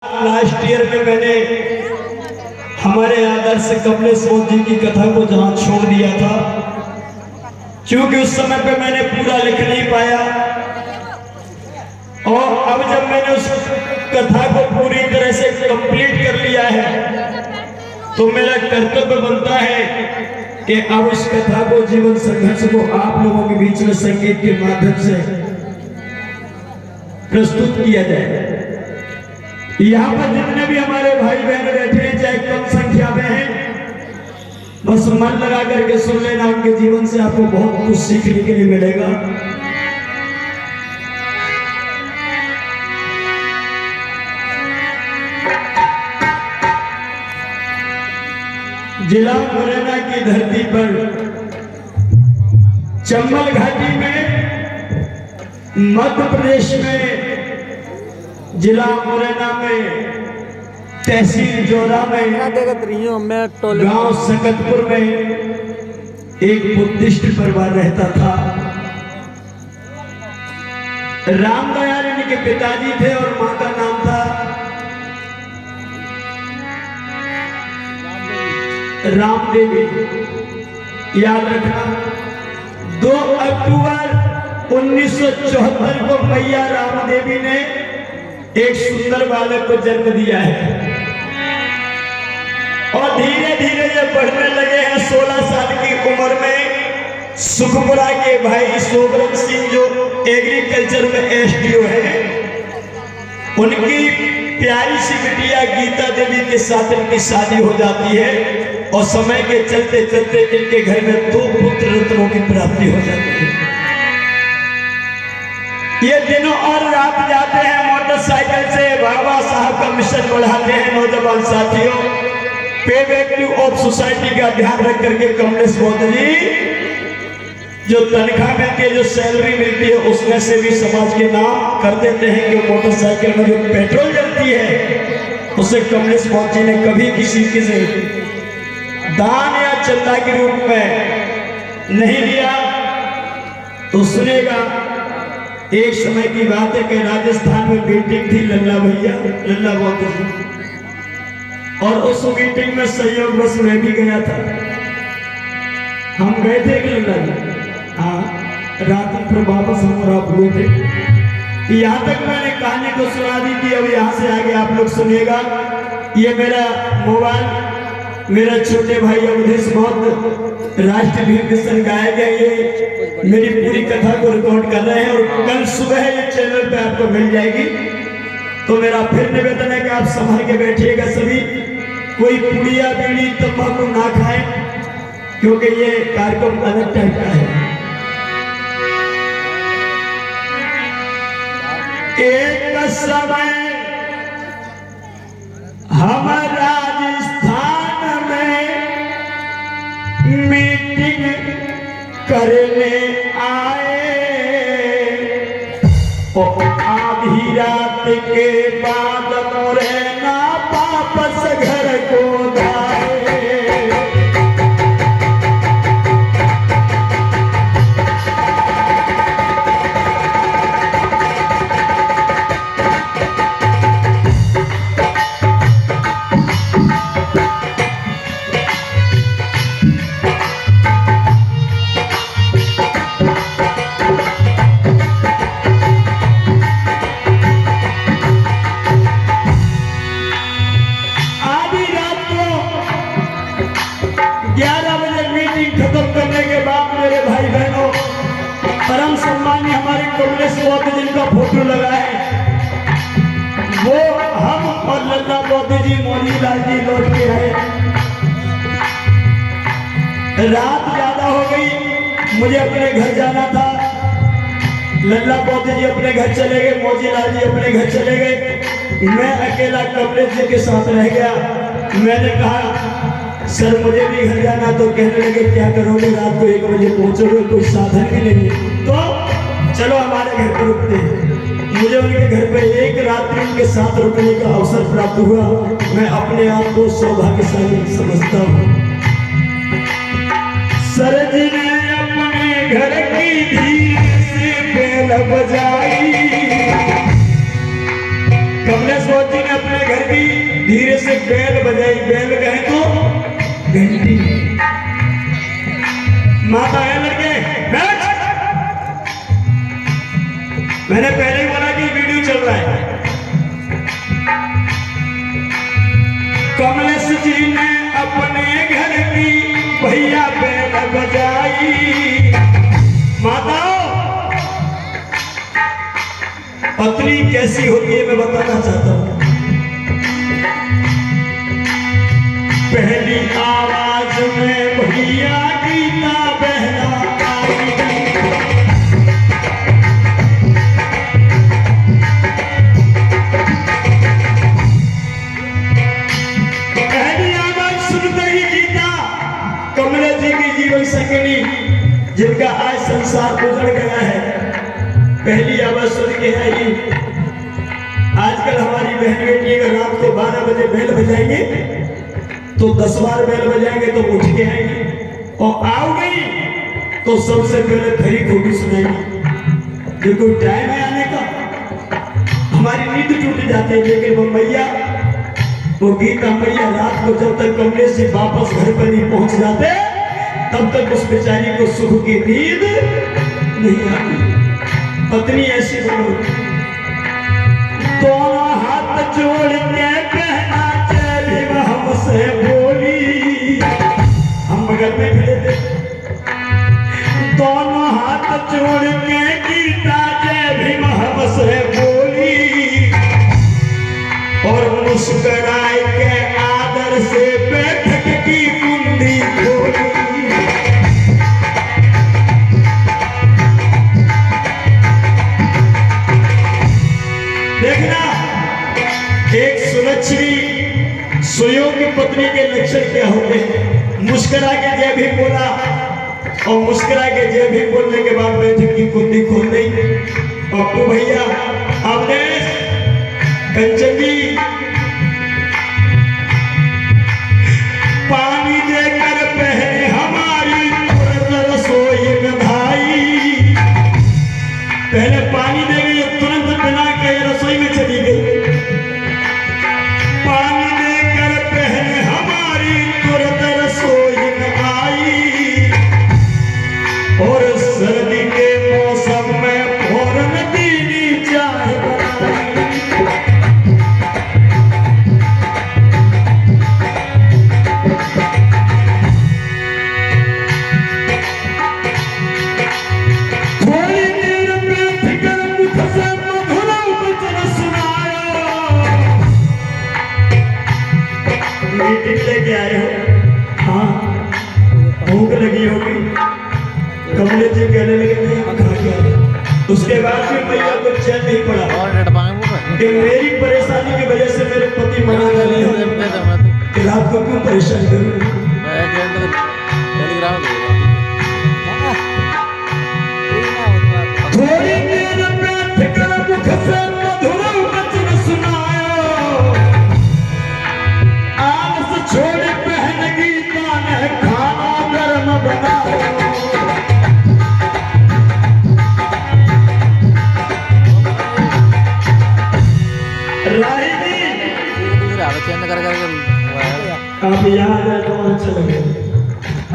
Last year में मैंने हमारे आदर्श कमलेश जी की कथा को जहां छोड़ दिया था, क्योंकि उस समय पे मैंने पूरा लिख नहीं पाया। और अब जब मैंने उस कथा को पूरी तरह से कंप्लीट कर लिया है, तो मेरा कर्तव्य बनता है कि अब इस कथा को, जीवन संघर्ष को आप लोगों के बीच में संगीत के माध्यम से प्रस्तुत किया जाए। यहाँ पर जितने भी हमारे भाई बहन बैठे हैं, चाहे कम संख्या में हैं, बस मन लगा करके सुन लेना। उनके जीवन से आपको बहुत कुछ सीखने के लिए मिलेगा। जिला मुरैना की धरती पर चंबल घाटी में, मध्य प्रदेश में, जिला मुरैना में, तहसील जोरा में, गांव सकतपुर में एक बुद्धिस्ट परिवार रहता था। रामदयाल इनके पिताजी थे और मां का नाम था रामदेवी। याद रखना, 2 अक्टूबर 1974 को मैया रामदेवी ने एक सुंदर बालक को जन्म दिया है। और धीरे धीरे ये बढ़ने लगे हैं। 16 साल की उम्र में सुखपुरा के भाई सोबरन सिंह, जो एग्रीकल्चर में एसडीओ है, उनकी प्यारी सी बिटिया गीता देवी के साथ इनकी शादी हो जाती है। और समय के चलते चलते इनके घर में 2 पुत्र रत्नों की प्राप्ति हो जाती है। ये दिनों और रात जाते हैं मोटरसाइकिल से, बाबा साहब का मिशन बढ़ाते हैं। नौजवान साथियों, पे बैक टू ऑफ सोसाइटी का ध्यान रख करके कमलेश जी जो तनख्वाह मिलती है, जो सैलरी मिलती है, उसमें से भी समाज के नाम कर देते हैं कि मोटरसाइकिल में जो पेट्रोल जलती है, उसे कमलेश जी ने कभी किसी से दान या चंदा के रूप में नहीं लिया। तो सुनेगा, एक समय की बात है कि राजस्थान में मीटिंग थी लल्ला भैया, लल्ला बहुत जी, और उस मीटिंग में सहयोग बस मैं भी गया था। हम गए थे कि लल्ला जी, हाँ, रात पर वापस हम रात हुए थे। यहाँ तक मैंने कहानी को सुना दी थी। अब यहाँ से आगे आप लोग सुनिएगा। ये मेरा मोबाइल, मेरा छोटे भाई अवधेश बहुत राष्ट्रगीत के संग गाए गए, ये मेरी पूरी कथा को रिकॉर्ड कर रहे हैं और कल सुबह ये चैनल पे आपको मिल जाएगी। तो मेरा फिर निवेदन है कि आप संभल के बैठिएगा सभी, कोई पुड़िया बीड़ी तंबाकू ना खाएं, क्योंकि ये कार्यक्रम अलग टाइप का है। एक समय हमारा राजस्थान में मीटिंग करने आए, और आधी रात के बाद मुरैना वापस घर को जाए। परम सम्मानी हमारे कमलेश जिनका फोटो लगा है, वो हम और लल्ला बौद्ध जी, मोदी लाल जी लौट के आए। रात ज्यादा हो गई, मुझे अपने घर जाना था। लल्ला बौद्ध जी अपने घर चले गए, मोदी लाल जी अपने घर चले गए। मैं अकेला कमलेश जी के साथ रह गया। मैंने कहा, सर मुझे भी घर जाना। तो कहने लगे, क्या करोगे, रात को 1 बजे पहुंचोगे, कोई साधन भी नहीं, तो चलो हमारे घर पर रुकते हैं। मुझे उनके घर पे एक रात्रि उनके साथ रुकने का अवसर प्राप्त हुआ। मैं अपने आप को सौभाग्यशाली समझता हूँ। सर जी ने अपने घर की धीरे से बेल बजाई, कमलेश बहुत जी ने अपने घर की धीरे से बेल बजाई, बेल कहे तो घंटी। माता है लड़के बैठ। मैंने पहले ही बोला कि वीडियो चल रहा है। कमलेश जी ने अपने घर की भैया बेल बजाई। माता पत्नी कैसी होती है मैं बताना चाहता हूं। पहली आवाज में भैया गीता बहना आई। पहली आवाज सुनते ही गीता कमलेश जी की जीवन संगिनी, जिनका आज संसार गुजर गया है, पहली आवाज सुन के आई। आजकल हमारी बहन बेटी अगर रात को 12 बजे बेल बजाएंगे तो 10 बार बेल बजाएंगे तो उठ के आएंगे, और आओगे तो सबसे पहले खरी खोटी सुनाएंगे। जो कोई टाइम है आने का, हमारी नींद टूट जाती है। लेकिन वो मैया, वो गीता मैया रात को जब तक कमरे से वापस घर पर नहीं पहुंच जाते तब तक उस बेचारी को सुख की नींद नहीं आती। पत्नी ऐसी बोलो, दोनों हाथ जोड़ के कहना जय भीम हमसे बोली। हम बगल में खड़े थे, दोनों हाथ जोड़ के गीता जय भीम हमसे बोली, और मुस्कुराए के आदर से बैठक की कुंडी खोली। देखना एक सुलक्षणी सुयोग्य पत्नी के लक्षण क्या होते हैं। मुस्कुरा के जय भी बोला, और मुस्कुरा के जय भी बोलने के बाद बैठक की कुंडी खोल दी। पप्पू भैया आपने कंचन जी पानी देकर पहले हमारी तुरंत रसोई में भाई, पहले पानी दे गई तुरंत बिना के रसोई में चली गई। पानी देकर पहले हमारी तुरंत रसोई में आई, और सर्दी के मौसम में फौरन दीदी चाय बनाई। थोड़ी देर बैठ कर मुझसे मधुर वचन सुनायो। मीटिंग लेके आए हो, हाँ भूख लगी होगी। कमले जी कहने लगे नहीं हम खा के आए। उसके बाद भी मैया को चैन नहीं पड़ा कि मेरी परेशानी की वजह से मेरे पति मना कर रहे हो कि रात को क्यों परेशान करूं। थोड़ी देर बैठ कर मुख से मधुर वचन सुनायो, आलस छोड़ बहन गीता ने खाना गर्म बनाया। आप यहाँ आ जाए तो अच्छा लगे।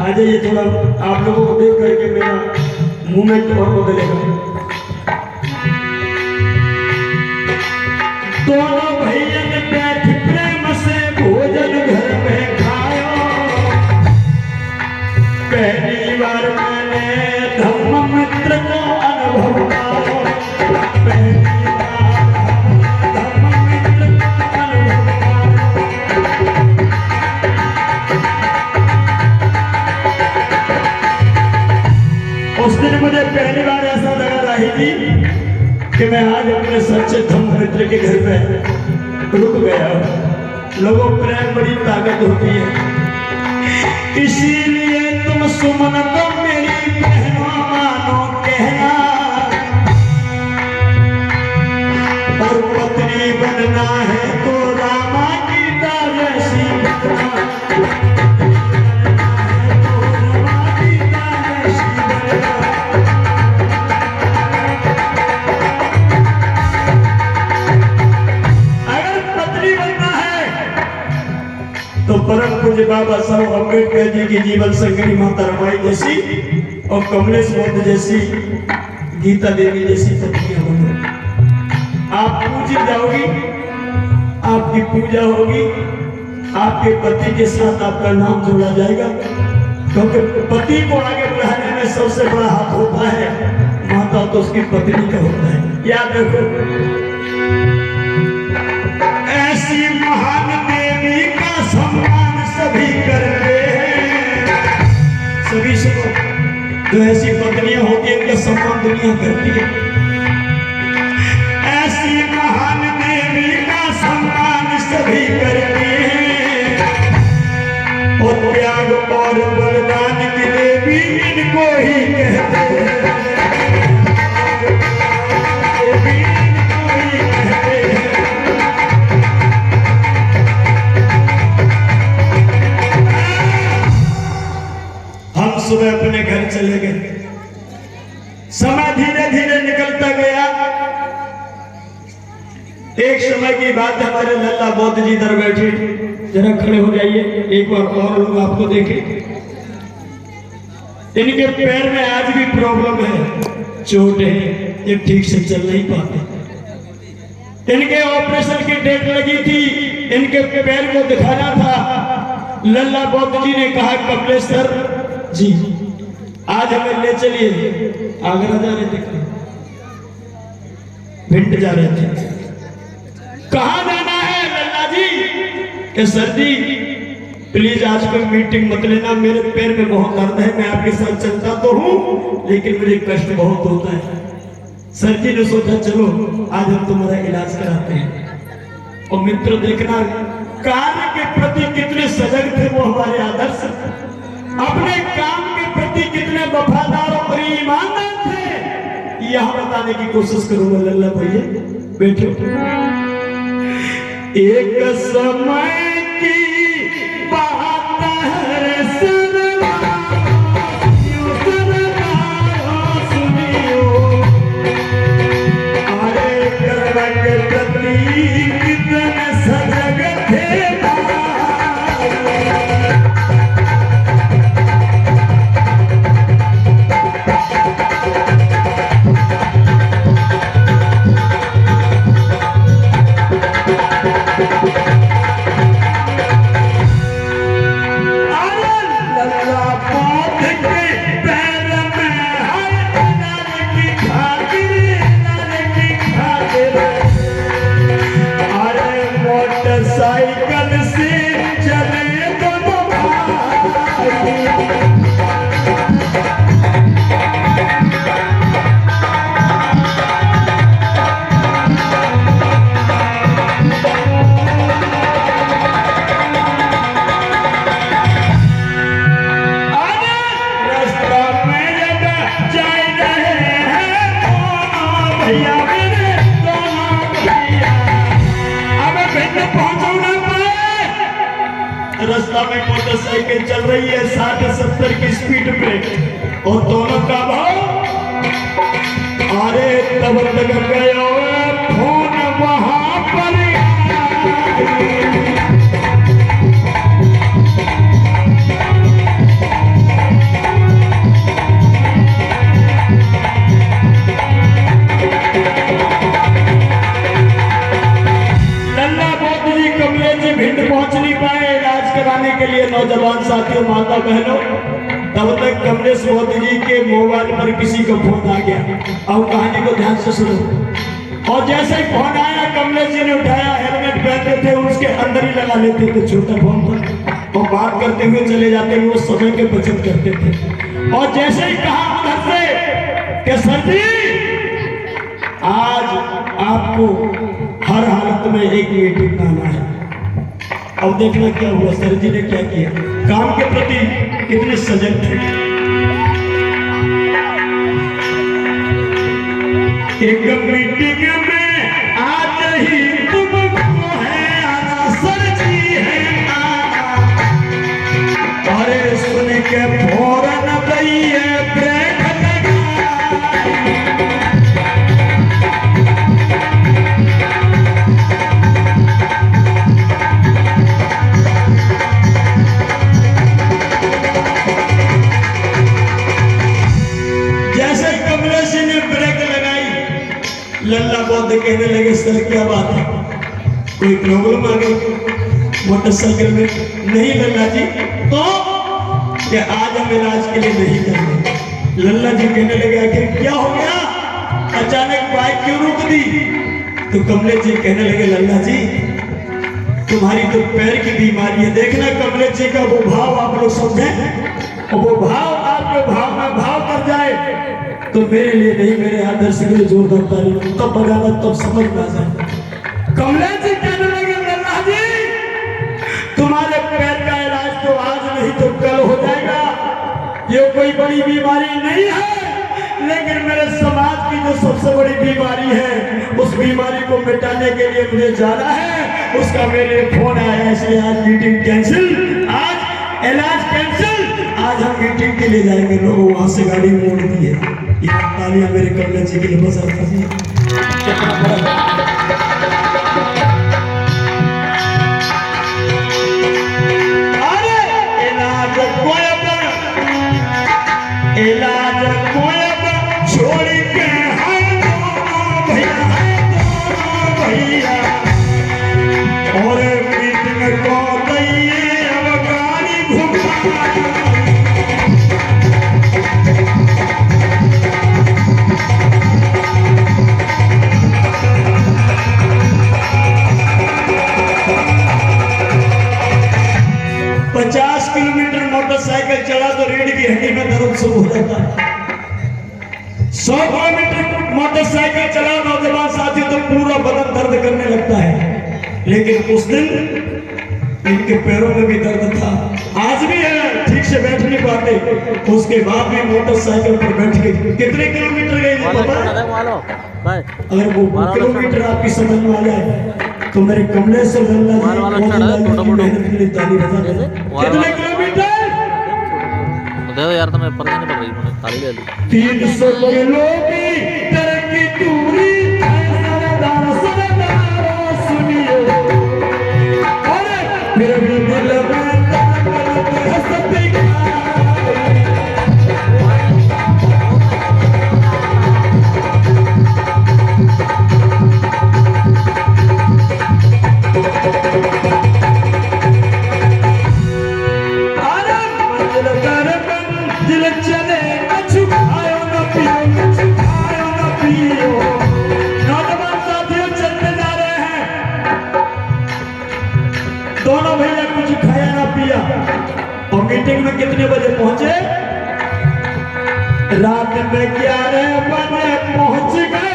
आ जाइए, थोड़ा आप लोगों को देख करके मेरा मूवमेंट और बदलेगा। दोनों भैया ने बैठ प्रेम से भोजन घर में खायो। पहली बार मैंने धम्म मित्र को अनुभव पायो। पहली बार धम्म मित्र को अनुभव पायो। उस दिन मुझे पहली बार ऐसा लगा रही थी कि मैं आज अपने सच्चे धम्म मित्र के घर पे रुक गया। लोगों प्रेम बड़ी ताकत होती है, इसीलिए तुम सुमन को मेरी बहनों मानो कहना, और पत्नी बनना है तो रामा गीता जैसी बनना। तो परम पूज्य बाबा साहब अम्बेडकर जी की जीवन संगनी माता रमाई जैसी और कमलेश बौद्ध जैसी, गीता देवी जैसी पत्नियां बनो। आप पूजी जाओगी, आपकी पूजा होगी, आपके पति के साथ आपका नाम जोड़ा जाएगा, क्योंकि पति को आगे बढ़ाने में सबसे बड़ा हाथ होता है माता, तो उसकी पत्नी का होता है। याद रखो, ऐसी महान देवी का सम्मान सभी करते हैं। सभी सुनो, जो ऐसी पत्नियां होती है उनका सम्मान दुनिया करती है। ऐसी महान देवी का सम्मान सभी करते हैं, और त्याग और बलिदान की देवी इनको ही कहते हैं। हम सुबह अपने घर चले गए, समय धीरे धीरे निकलता गया। एक समय की बात है, हमारे लल्ला बौद्ध जी इधर बैठे, जरा खड़े हो जाइए, एक बार और लोग आपको देखें। इनके पैर में आज भी प्रॉब्लम है, चोट है, ये ठीक से चल नहीं पाते। इनके ऑपरेशन की डेट लगी थी, इनके पैर को दिखाना था। लल्ला बौद्ध जी ने कहा कपिलेश्वर जी आज हमें ले चलिए। आगरा जा रहे थे, भिंड जा रहे थे। कहाँ जाना है लल्ला जी? कि सर जी प्लीज आज कोई मीटिंग मत लेना, मेरे पैर में बहुत दर्द है, मैं आपके साथ चलता तो हूँ लेकिन मुझे कष्ट बहुत होता है। सर जी ने सोचा चलो आज हम तुम्हारा इलाज कराते हैं। और मित्र देखना, कार्य के प्रति कितने सजग थे वो हमारे आदर्श, अपने काम के प्रति कितने वफादार और ईमानदार थे, यह बताने की कोशिश करूंगा। लल्ला भैया बैठो। एक समय की बात है सुनियो, अरे कर्म के प्रति कितने सजग थे। साइकिल से चले दोनों भाई, रास्ता में जब जा रहे हैं दोनों भैया, मेरे दोनों भैया, अब भिंड पहुंचो ना पाए। रास्ता में मोटरसाइकिल चल रही है 60-70 की स्पीड पे, और दोनों का भाव, अरे तब तक गया फोन वहां पर। पहुंच नहीं पाए इलाज कराने के लिए। नौजवान साथियों, माता बहनों, तब तक कमलेश बौद्ध जी के मोबाइल पर किसी का फोन आ गया। अब कहानी को ध्यान से सुनो। और जैसे ही फोन आया कमलेश जी ने उठाया, हेलमेट पहनते थे उसके अंदर ही लगा लेते थे छोटा फोन पर, और बात करते हुए चले जाते हुए, वो समय के बचत करते थे। और जैसे ही कहा उधर से कि सर जी आज आपको हर हालत में एक मीटिंग आना है। अब देखना क्या हुआ, सर जी ने क्या किया, काम के प्रति कितने सजग थे। एक मीटिंग में आज ही तुमको है आना, सर जी है आना। अरे सुन के फौरन गई ब्रेक लगा। कोई प्रॉब्लम आ गई मोटरसाइकिल में? नहीं लल्ला जी। तो कि आज हम इलाज के लिए नहीं जाएंगे। लल्ला जी कहने लगे आखिर क्या हो गया, अचानक बाइक क्यों रोक दी? तो कमलेश जी कहने लगे लल्ला जी तुम्हारी तो पैर की बीमारी है। देखना कमलेश जी का वो भाव आप लोग समझे, वो भाव आपके भाव में भाव कर जाए तो मेरे लिए नहीं मेरे आदर्श के लिए जोरदार तारीफ तब बगाना तब समझ में आ जाए। कमलेश जी कहने लगे लल्ला जी तुम्हारे पैर का इलाज तो आज नहीं तो कल हो जाएगा। ये कोई बड़ी बीमारी नहीं है, लेकिन मेरे समाज की जो सबसे बड़ी बीमारी है उस बीमारी को मिटाने के लिए मुझे जाना है। उसका मेरे फोन आया, इसलिए आज मीटिंग कैंसिल, आज इलाज कैंसिल। आज हम मीटिंग के लिए जाएंगे। लोगों वहां से गाड़ी मोड़ दी है। ये तालियां मेरे कमलेश जी के लिए बस आता जी। अरे इलाज कोई छोड़ के है भैया और मीटिंग को गई अब गाड़ी घुमा। 50 किलोमीटर मोटरसाइकिल चला तो रीढ़ की हड्डी में दर्द शुरू हो जाता है। 100 किलोमीटर मोटरसाइकिल चला नौजवान साथी तो पूरा बदन दर्द करने लगता है। लेकिन उस दिन इनके पैरों में भी दर्द था, आज भी है, ठीक से बैठ नहीं पाते। उसके बाद भी मोटरसाइकिल पर बैठ के कितने किलोमीटर गए पता है? अगर वो किलोमीटर आपकी समझ में आ जाए तो मेरे कमलेश और मेहनत के लिए ताली बजा दे। कितने किलोमीटर? देखो यार तो मैं पता नहीं पड़ रही, मैंने ताली ले ली। 300 किलो की तरक्की दूरी सुनिए अरे फिर भी दिल में दोनों भैया कुछ खाया ना पिया और मीटिंग में कितने बजे पहुंचे? रात में 11 बजे पहुंच गए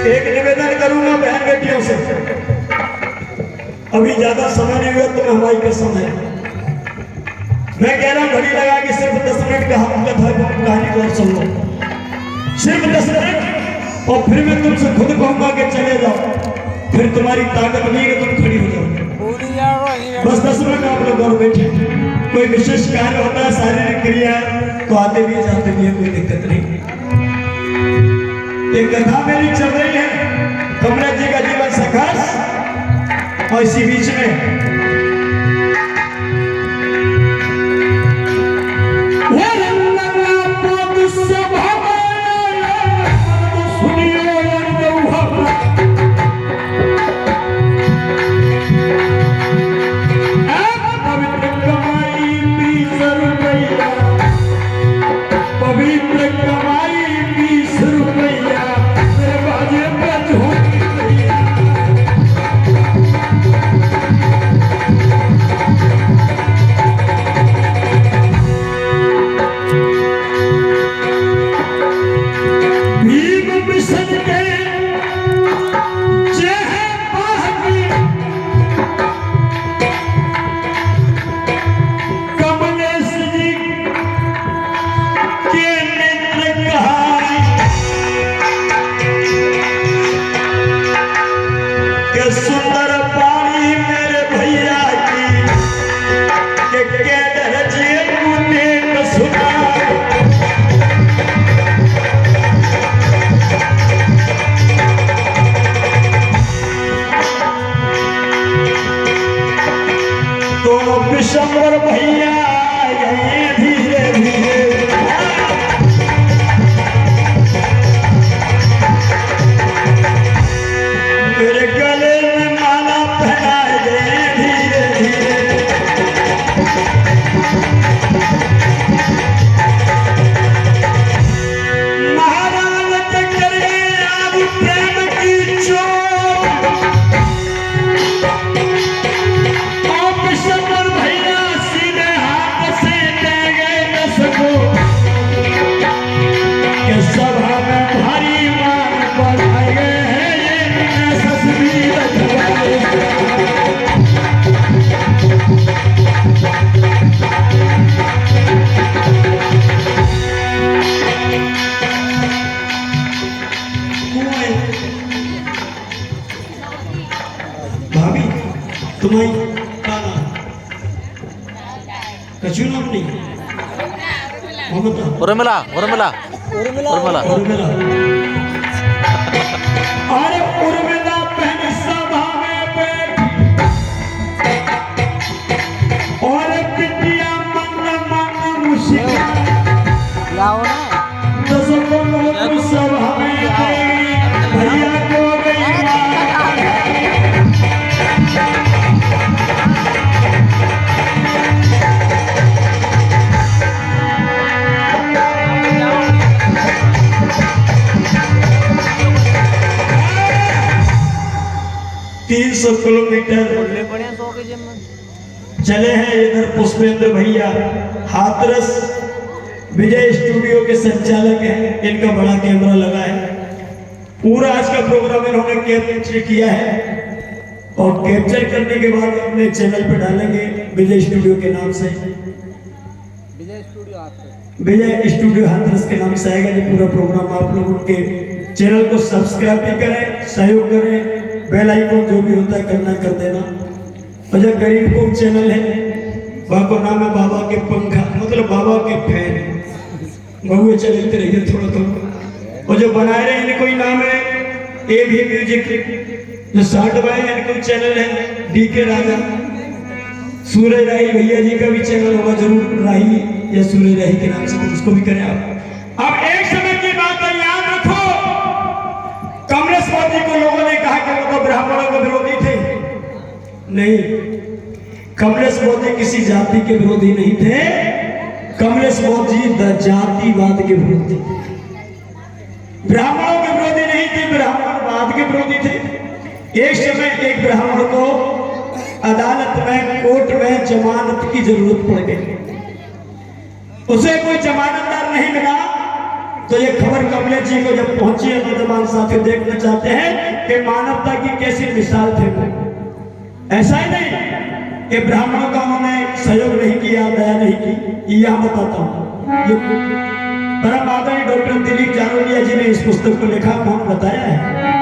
एक निवेदन करूंगा बहन बेटियों से, अभी ज्यादा समय नहीं हुआ तो हमारी कसम है, मैं कह रहा हूं घड़ी लगा के सिर्फ 10 मिनट का हम कथा कहानी को सुन लो, सिर्फ 10 मिनट और फिर मैं तुमसे खुद कहूंगा कि चले जाओ, फिर तुम्हारी ताकत नहीं है तुम खड़ी हो जाओ। बस 10 मिनट आप लोग और बैठे, कोई विशेष कार्य होता है शारीरिक क्रिया तो आते भी जाते भी है, कोई दिक्कत नहीं। एक कथा मेरी चल रही है कमलेश जी का जीवन संघर्ष और इसी बीच में सुंदर पानी मेरे भैया की के दर्जे मुझे सुना विशंबर भैया आए धीरे धीरे मेरे गले में माला पहनाए गए धीरे धीरे महाराज टक्कर गए आज प्रेम की चोट और विशंबर भैया सीधे हाथ से दे गए दसको के सभा में भारी मान बढ़ाए गए हैं ये तस्वीर रखवाए भाभी तुम्हारी का नाम कछु नाम नहीं ममता उर्मिला उर्मिला उर्मिला उर्मिला अरे उर्मिला बहन सभा में बैठी और बिटिया मन मन मुशिका दसों लोग सभा में गई भैया को गई तीन 300 किलोमीटर चले हैं इधर पुष्पेंद्र भैया हाथरस विजय स्टूडियो के संचालक हैं इनका बड़ा कैमरा लगा है पूरा आज का प्रोग्राम इन्होंने कैप्चर किया है और कैप्चर करने के बाद अपने चैनल पे डालेंगे विजय स्टूडियो के नाम से विजय स्टूडियो हाथरस के नाम से आएगा ये पूरा प्रोग्राम आप लोग उनके चैनल को सब्सक्राइब भी करें सहयोग करें बेल आइकन जो भी होता है करना कर देना और जो गरीब को चैनल है बाबा नाम है बाबा के पंखा मतलब बाबा के फैन बहुए चलते रहिए थोड़ा थोड़ा और जो बनाए रहे इनको ही नाम है ए भी म्यूजिक जो 60 भाई इनको चैनल है डी के राजा सूरज राही भैया जी का भी चैनल होगा जरूर राही या सूरज राही के नाम से उसको भी करें आप अब एक समय की बात है याद रखो कमलेश मोदी को लोगों ने कहा कि वो तो ब्राह्मणों के विरोधी थे नहीं कमलेश मोदी किसी जाति के विरोधी नहीं थे कमलेश मोदी जातिवाद के विरोधी थे ब्राह्मणों के विरोधी नहीं थे ब्राह्मणवाद के विरोधी थे एक समय एक ब्राह्मण को अदालत में कोर्ट में जमानत की जरूरत पड़ गई उसे कोई जमानतदार नहीं मिला तो ये खबर कमलेश जी को जब पहुंची है नौजवान साथी देखना चाहते हैं कि मानवता की कैसी मिसाल थे वो ऐसा ही नहीं कि ब्राह्मणों का उन्होंने सहयोग नहीं किया दया नहीं की यह बताता हूँ ये परम आदरणीय डॉक्टर दिलीप जारोलिया जी ने इस पुस्तक को लिखा वहां बताया है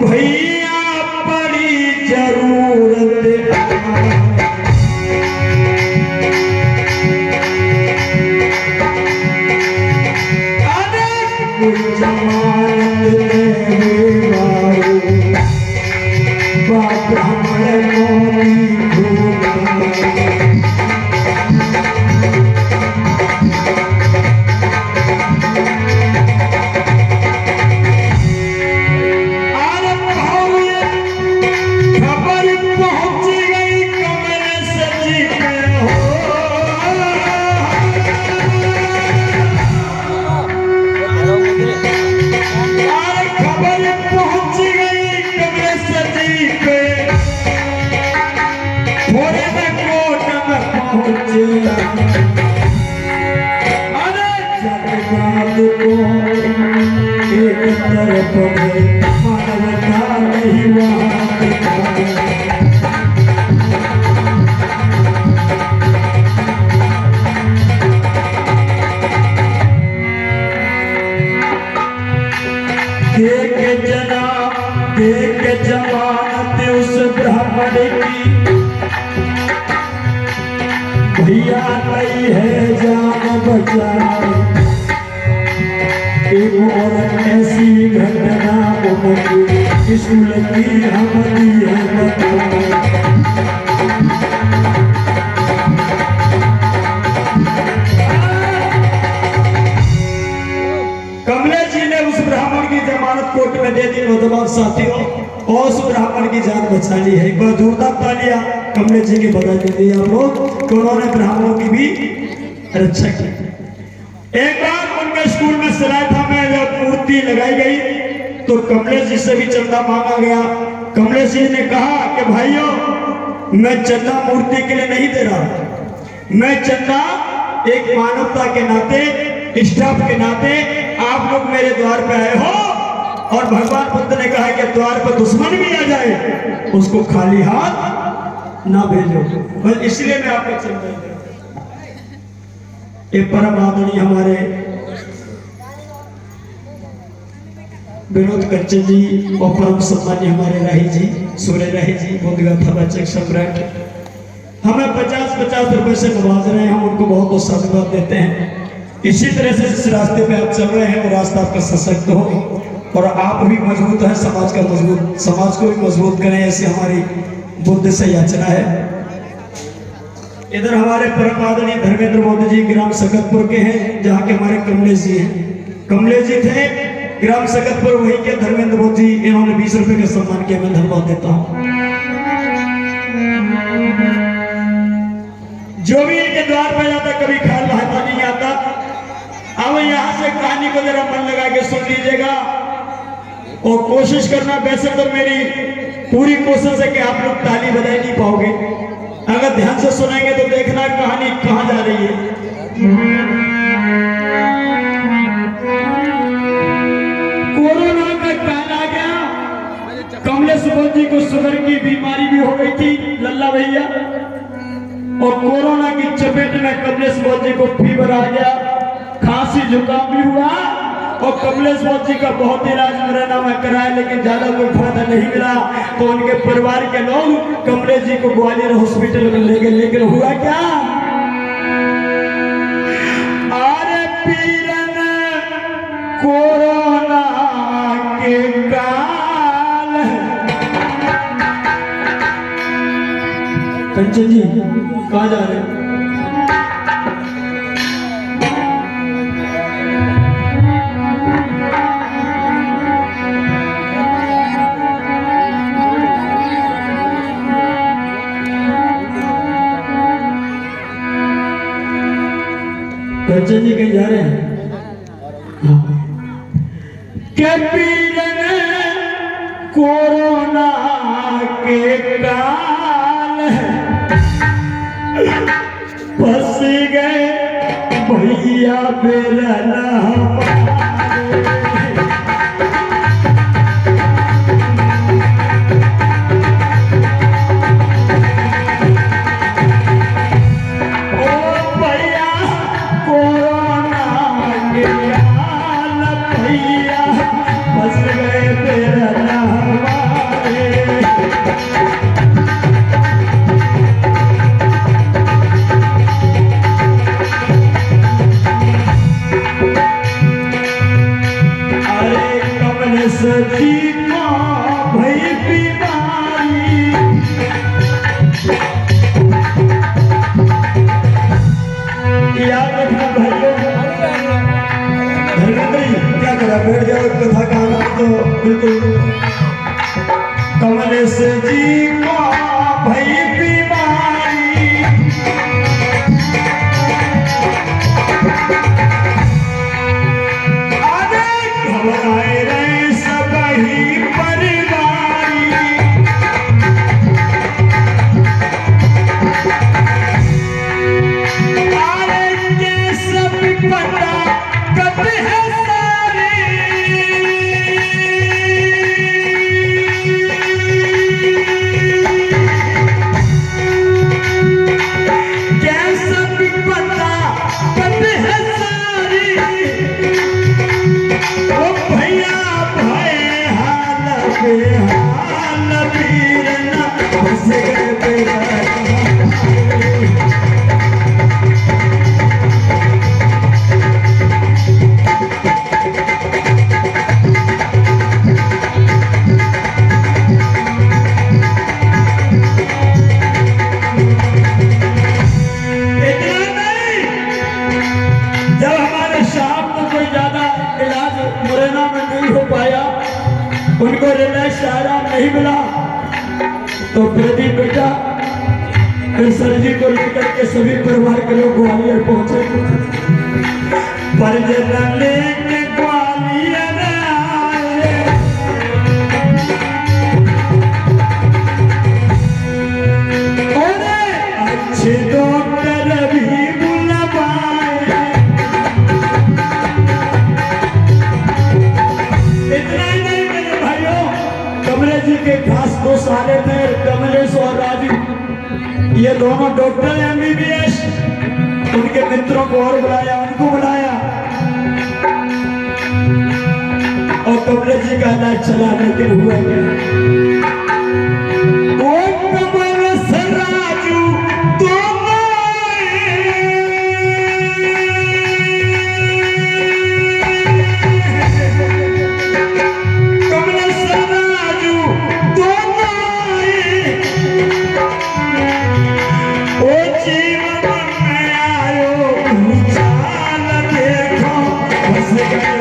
भैया बड़ी जरूरत अरे कोई जमानत ब्राह्मण जमानत उस ब्राह्मण की भैया नहीं है जान बचाए, एक और ऐसी घटना उनकी किस्म की हमारी है। कमलेश जी ने उस ब्राह्मण की जमानत कोर्ट में दे दी नौजवान साथियों, और उस ब्राह्मण की जान बचा ली है। एक बार जोरदार तालियां कमलेश जी की बधाई दीजिए आप लोग, उन्होंने ब्राह्मणों की भी रक्षा की। एक बार उनके स्कूल में सलाइथा में जब मूर्ति लगाई गई तो कमलेश जी से भी चंदा मांगा गया। कमलेश जी ने कहा कि भाइयों, मैं चंदा मूर्ति के लिए नहीं दे रहा, मैं चंदा एक मानवता के नाते, स्टाफ के नाते, आप लोग मेरे द्वार पे आए हो और भगवान बुद्ध ने कहा कि द्वार पर दुश्मन भी आ जाए उसको खाली हाथ ना भेजो, बस इसलिए मैं आपको चंदा दे रहा हूं। ये परम आदरणीय हमारे विनोद कच्चे जी और परम सम्मान्य हमारे राही जी, सूर्य राही जी, बोधगाथा वाचक सम्राट, हमें 50-50 रुपए से नवाज रहे हैं। हम उनको बहुत बहुत साधुवाद देते हैं। इसी तरह से जिस रास्ते पे आप चल रहे हैं वो रास्ता आपका सशक्त हो और आप भी मजबूत हैं, समाज को भी मजबूत करें, ऐसी हमारी बुद्ध से याचना है। इधर हमारे परम आदरणीय धर्मेंद्र मोदी जी ग्राम सकतपुर के हैं, जहाँ के हमारे कमलेश जी हैं। कमलेश जी थे ग्राम सकतपुर, वही के धर्मेंद्र मोदी जी, इन्होंने 20 रुपए का सम्मान किया, मैं धन्यवाद देता हूँ। जो भी इनके द्वार पर जाता कभी ख्याल रहता नहीं आता। अब यहाँ से कहानी को जरा मन लगा के सुन लीजिएगा और कोशिश करना। वैसे तो मेरी पूरी कोशिश है कि आप लोग ताली बजा नहीं पाओगे, अगर ध्यान से सुनेंगे तो देखना कहानी कहाँ जा रही है। कोरोना का काल आ गया, कमलेश जी को शुगर की बीमारी भी हो गई थी, लल्ला भैया, और कोरोना की चपेट में कमलेश जी को फीवर आ गया, खांसी जुकाम भी हुआ और कमलेश जी का बहुत इलाज मेरा नाम है कराया, लेकिन ज्यादा कोई फायदा नहीं मिला। तो उनके परिवार के लोग कमलेश जी को ग्वालियर हॉस्पिटल में ले गए, लेकिन हुआ क्या, अरे पीरन कोरोना के काल। कंचन जी कहाँ जा रहे हैं? कंचन जी कहीं जा रहे हैं? के पीरन कोरोना के काल फंस गए भैया बेलना सची भई बीमारी। याद रखना भाइयों, धर्मेंद्र जी क्या करा, बैठ जाओ, कथा का आनंद तो बिल्कुल। कमलेश जी को भई बीमारी, अरे घबराए रहे ही परिवारी, आरे के सब पता कब है सारी, तो प्रदीप बेटा सर जी को लेकर के सभी परिवार के लोग ग्वालियर पहुंचे। परिजन लेके ग्वालियर आए, अरे अच्छे डॉक्टर भी बुलवाए। इतना ही नहीं मेरे भाइयों, कमलेश जी के खास दोस्त आ रहे थे, कमलेश और राजू, ये दोनों डॉक्टर हैं MBBS। उनके मित्रों को और बुलाया, उनको बुलाया और कमलेश जी का इलाज चला, लेकिन हुआ क्या? वो कमलेश राजू दोनों कमलेश राजू दोनों ओ जीवन में आयो चाल देखो बस गए।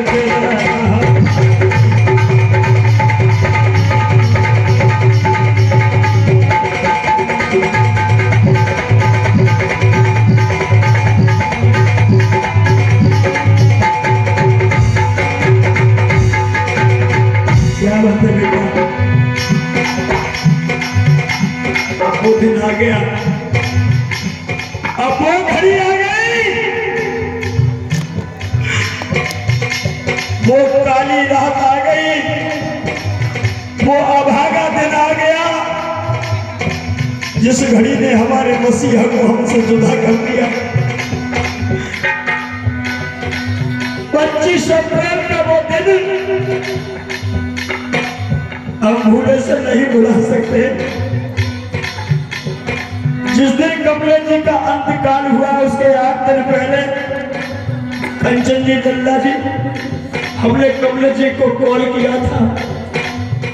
क्या बात है बेटा, अब वो दिन आ गया, अब वो घड़ी आ गई, वो काली रात आ गई, वो अभागा दिन आ गया जिस घड़ी ने हमारे मसीहा को हमसे जुदा कर दिया। 25 अप्रैल का वो दिन हम भूले से नहीं भुला सकते। जिस दिन कमलेश जी का अंतकाल हुआ उसके 8 दिन पहले कंचन जी दल्ला जी, हमने कमलेश जी को कॉल किया था।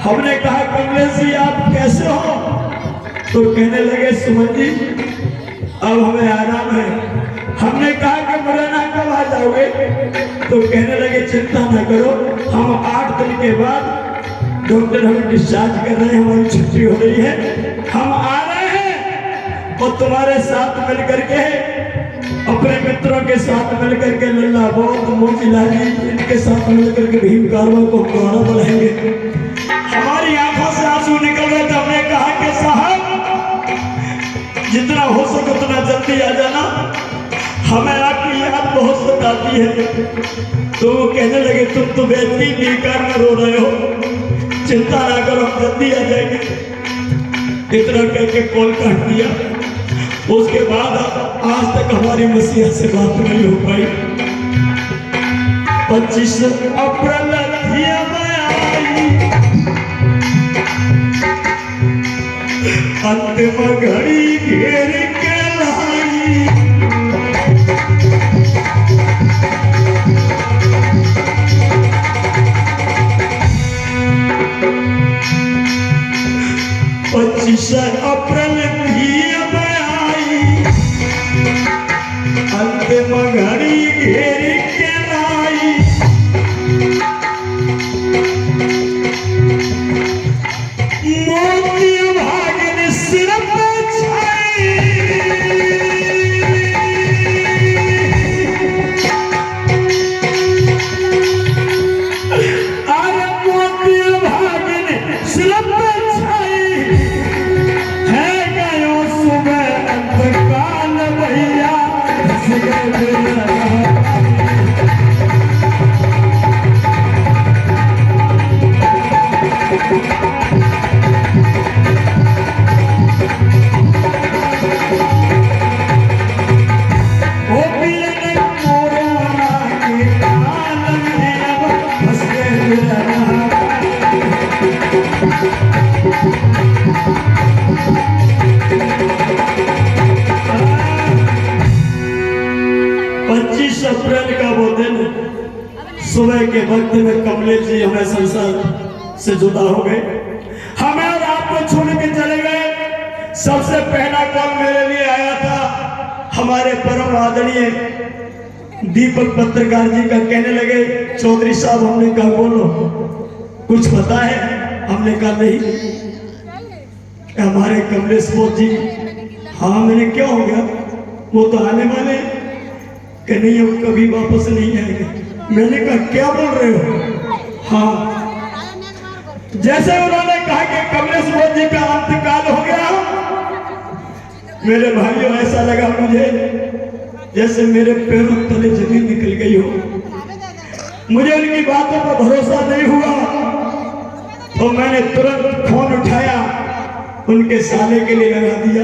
हमने कहा कमलेश जी आप कैसे हो? तो कहने लगे सुमन जी अब हमें आराम है। हमने कहा कि मुरैना कब आ जाओगे? तो कहने लगे चिंता न करो, हम 8 दिन के बाद डॉक्टर हमें डिस्चार्ज कर रहे हैं, हमारी छुट्टी हो रही है, हम आ रहे हैं और तुम्हारे साथ मिलकर के अपने मित्रों के साथ मिलकर के लल्ला बहुत मोतीलाल जी इनके साथ मिलकर के भीम कारवा को दोबारा बुलाएंगे। हमारी आंखों से आंसू निकल रहे थे। हमने कहा कि साहब जितना हो सके उतना जल्दी आ जाना, हमें आपकी याद बहुत सताती है। तो वो कहने लगे तुम तो बेहतरीन बेकार में रो रहे हो, चिंता ना करो हम जल्दी आ जाएंगे। इतना कह के कॉल काट दिया। उसके बाद आज तक हमारी मसीहा से बात नहीं हो पाई। 25 अप्रैल अंतिम घड़ी घेर के लाई, 25 अप्रैल भी अब आई, अंतिम घड़ी घेर के लाई। मोती भागन सिर पे छाई, अरे मोती भागन सिर पे छाई, है गयो सुबह अंतकाल भैया अप्रैल का वो दिन सुबह के वक्त में कमलेश जी हमें संसार से जुदा हो गए, हमें और आपको छोड़ के चले गए। सबसे पहला कॉल मेरे लिए आया था हमारे परम आदरणीय दीपक पत्रकार जी का। कहने लगे चौधरी साहब, हमने कहा बोलो कुछ पता है? हमने कहा नहीं। हमारे कमलेश बोध जी, हाँ मैंने क्या हो गया, वो तो आने वाले कि नहीं, अब कभी वापस नहीं आएंगे। मैंने कहा क्या बोल रहे हो? हाँ, जैसे उन्होंने कहा कि कमलेश बोध जी का अंतकाल हो गया, मेरे भाइयों ऐसा लगा मुझे जैसे मेरे पैरों तले जमीन निकल गई हो। मुझे उनकी बातों पर भरोसा नहीं हुआ, तो मैंने तुरंत फोन उठाया, उनके साले के लिए लगा दिया।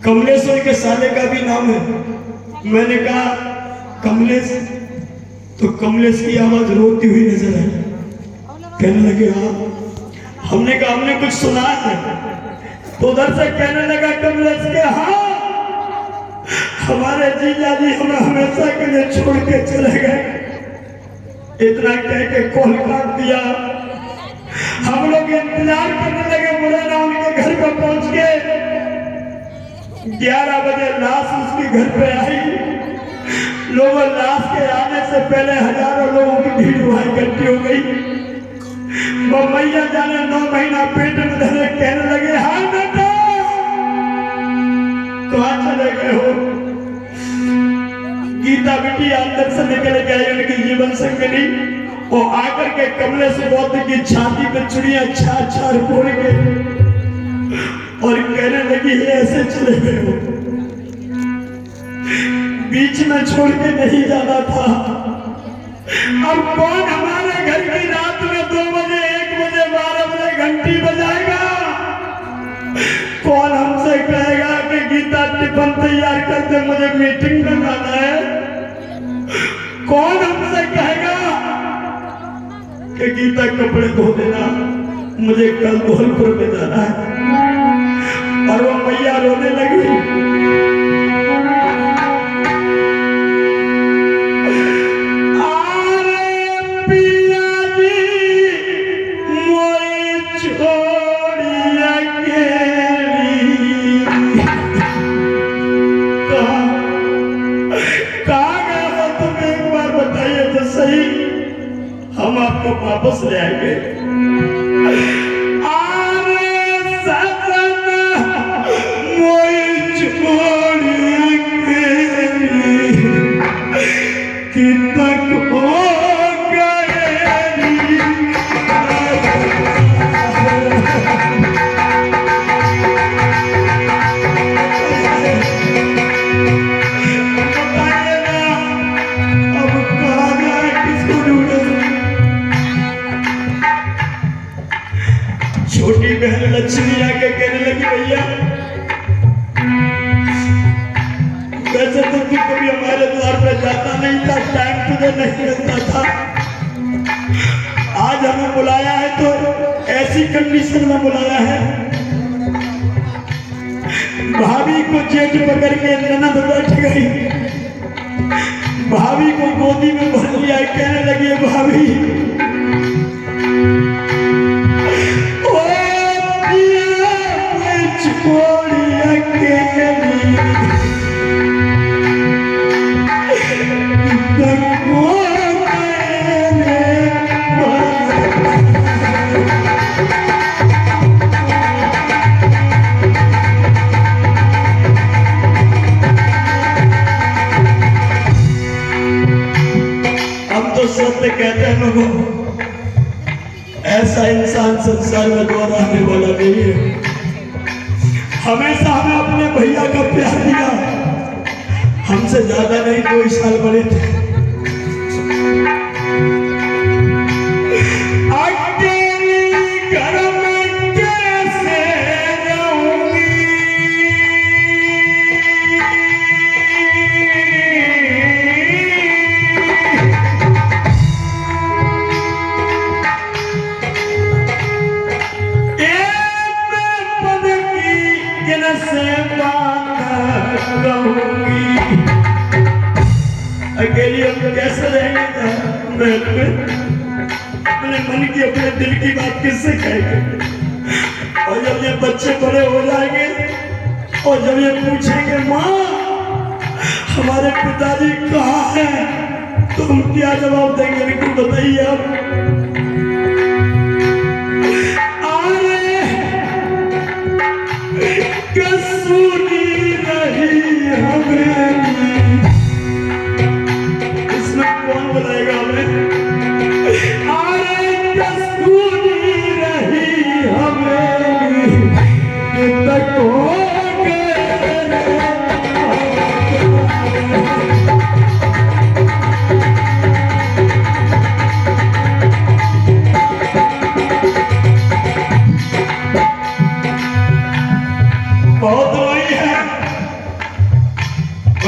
कमलेश उनके साले का भी नाम है। मैंने कहा कमलेश, तो कमलेश की आवाज रोती हुई नजर आई। कहने लगे हाँ। हमने कहा हमने कुछ सुना है। तो उधर से कहने लगा कमलेश के हाँ, हमारे जीजा जी हमें हमेशा के लिए छोड़ के चले गए। इतना कह के कॉल काट दिया। हम लोग इंतजार करने लगे, मुरैना उनके घर पर पहुंच गए। 11 बजे लाश उसके घर पे आई। लोगों लाश के आने से पहले हजारों लोगों की भीड़ वहां इकट्ठी हो गई। मैया जाने 9 महीना पेट में धरे, कहने लगे हाँ बेटा कहाँ चले गए हो? गीता बेटी अंदर से निकल के आई, उनकी जीवन संगिनी। वो आकर के कमलेश बोध की छाती पे चुड़ियां छार छार फोड़ के और कहने लगी ऐसे चले गए हो, बीच में छोड़ के नहीं जाना था। अब कौन हमारे घर की रात में 2 बजे 1 बजे 12 बजे घंटी बजाएगा? कौन हमसे कहेगा कि गीता टिफिन तैयार कर दे, मुझे मीटिंग में जाना है? कौन हमसे कहेगा कि गीता कपड़े धो देना, मुझे कल धौलपुर में जाना है? और वो मैया रोने लगी। हम आपको वापस ले आएंगे। छोटी बहन लक्ष्मी आके कहने लगी भैया, वैसे तो तू कभी हमारे द्वार पे जाता नहीं था, टाइम तुझे नहीं मिलता था, आज हमें बुलाया है तो ऐसी कंडीशन में बुलाया है। भाभी को जेठ पकड़ के ननद बैठ गई, भाभी को गोदी में भर लिया। कहने लगी भाभी सत्य कहते हैं लोगों, ऐसा इंसान संसार में दोबारा आने वाला नहीं है। हमेशा हमें अपने भैया का प्यार दिया, हमसे ज्यादा नहीं 2 साल बड़े थे। अकेली हम कैसे रहेंगे? मैं अपने मन की अपने दिल की बात किससे कहेंगे? और जब ये बच्चे बड़े हो जाएंगे और जब ये पूछेंगे माँ हमारे पिताजी कहाँ हैं, तो हम क्या जवाब देंगे? इनको बताइए आप।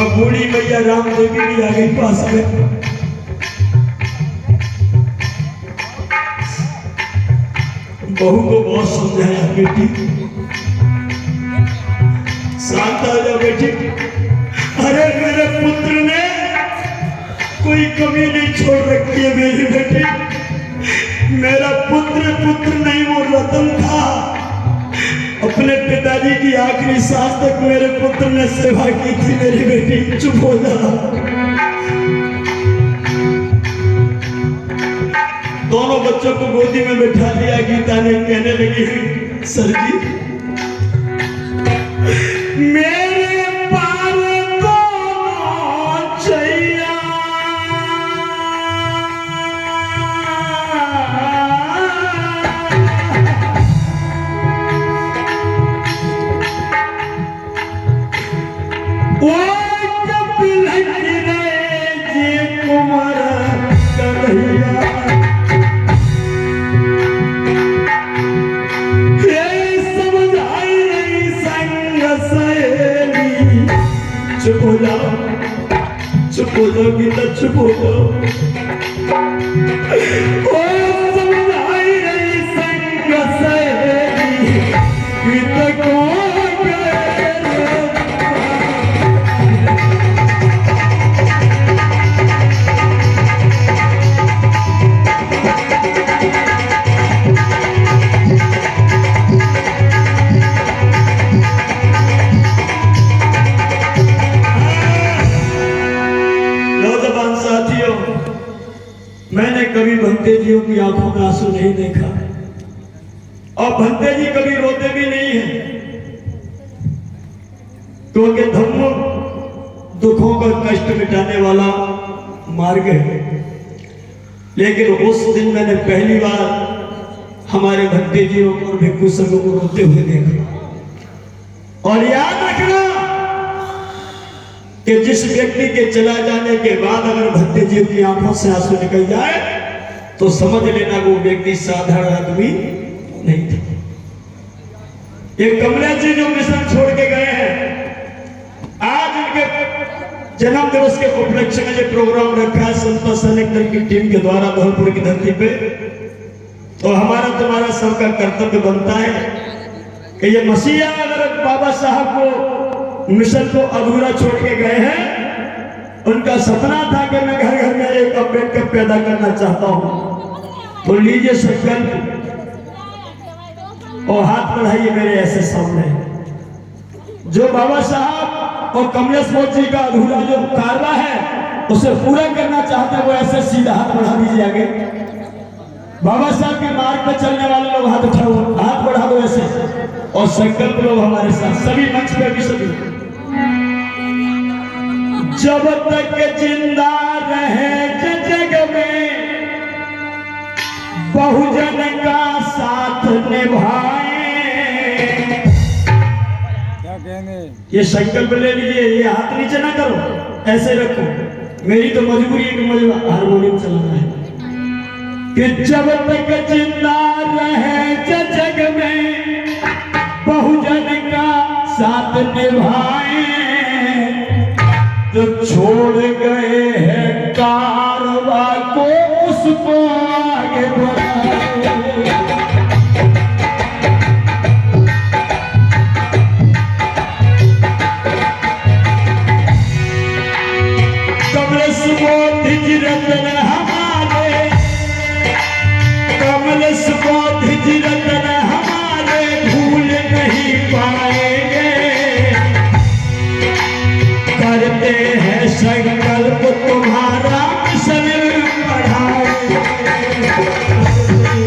अब बूढ़ी मैया राम देवी भी आ गई पास में। बहू को बहुत समझाया, बेटी शांत हो जाओ बेटी। अरे मेरे पुत्र ने कोई कमी नहीं छोड़ रखी है मेरी बेटी। मेरा पुत्र पुत्र नहीं, वो रतन था। अपने पिताजी की आखिरी सांस तक मेरे पुत्र ने सेवा की थी मेरी बेटी। चुप हो जा। दोनों बच्चों को गोदी में बैठा लिया। गीता ने कहने लगी, सर जी मेरे पार दोनों छैया वो कपिल रे जी कुमार कन्हैया। चुप हो जाओ, चुप हो जाओ गीता, चुप हो जाओ। ओ समझाई रही संग सहेली गीता को मैंने कभी भंते जियों की आंखों में आंसू नहीं देखा और भंते जी कभी रोते भी नहीं है, क्योंकि धम्म दुखों का कष्ट मिटाने वाला मार्ग है। लेकिन उस दिन मैंने पहली बार हमारे भंते जियों और भिक्षु संघों को रोते हुए देखा। और याद रखना कि जिस व्यक्ति के चला जाने के बाद अगर भंते जी की आंखों से आंसू निकल जाए तो समझ लेना वो व्यक्ति साधारण आदमी नहीं था। ये कमलेश जी जो मिशन छोड़ के गए हैं, आज इनके जन्म दिवस के उपलक्ष्य में जो प्रोग्राम रखा है संत सैनिक दल की टीम के द्वारा धौलपुर की धरती पे, तो हमारा तुम्हारा सबका कर्तव्य बनता है कि ये मसीहा अगर बाबा साहब को मिशन को अधूरा छोड़ के गए हैं, उनका सपना था कि मैं घर घर में एक अम्बेडकर पैदा करना चाहता हूं। तो लीजिए संकल्प और हाथ बढ़ाइए मेरे ऐसे सामने। जो बाबा साहब और कमलेश जी का अधूरा जो कारवा है उसे पूरा करना चाहते हैं, वो ऐसे सीधा हाथ बढ़ा दीजिए आगे। बाबा साहब के मार्ग पर चलने वाले लोग हाथ उठाओ, हाथ बढ़ा दो ऐसे, और संकल्प लोग हमारे साथ सभी मंच पे भी सभी। जब तक जिंदा रहे जग में बहुजन का साथ निभाए। क्या कहने? ये संकल्प ले लीजिए। ये हाथ नीचे ना करो, ऐसे रखो। मेरी तो मजबूरी है कि मुझे हारमोनियम चलाना है। कि जब तक जिंदा रहे जग में बहुजन का साथ निभाए, जो छोड़ गए हैं कारवा को उसको आगे बढ़ाए। कमलेश हिजरत